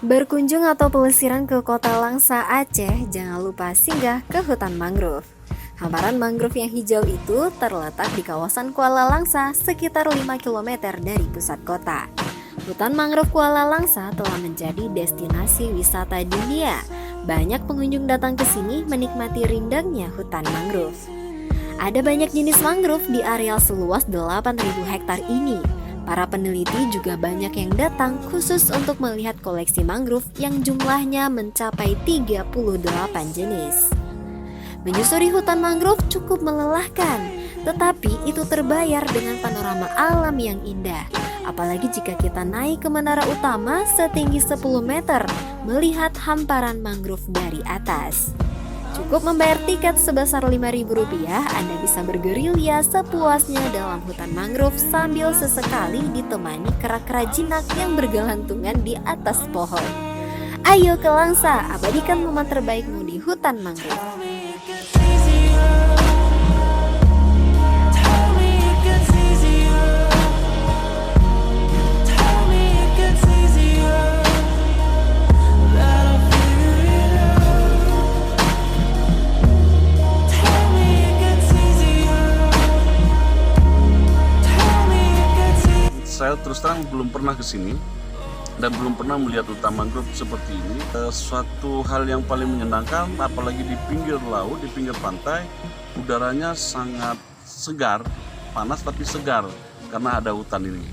Berkunjung atau pelesiran ke kota Langsa, Aceh, jangan lupa singgah ke hutan mangrove. Hamparan mangrove yang hijau itu terletak di kawasan Kuala Langsa sekitar 5 km dari pusat kota. Hutan mangrove Kuala Langsa telah menjadi destinasi wisata dunia. Banyak pengunjung datang ke sini menikmati rindangnya hutan mangrove. Ada banyak jenis mangrove di areal seluas 8.000 hektar ini. Para peneliti juga banyak yang datang khusus untuk melihat koleksi mangrove yang jumlahnya mencapai 38 jenis. Menyusuri hutan mangrove cukup melelahkan, tetapi itu terbayar dengan panorama alam yang indah. Apalagi jika kita naik ke menara utama setinggi 10 meter melihat hamparan mangrove dari atas. Cukup membayar tiket sebesar Rp5.000, Anda bisa bergerilya sepuasnya dalam hutan mangrove sambil sesekali ditemani kera-kera jinak yang bergelantungan di atas pohon. Ayo ke Langsa, abadikan momen terbaikmu di hutan mangrove. Saya terus terang belum pernah ke sini dan belum pernah melihat hutan mangrove seperti ini. Suatu hal yang paling menyenangkan, apalagi di pinggir laut, di pinggir pantai, udaranya sangat segar, panas tapi segar karena ada hutan ini.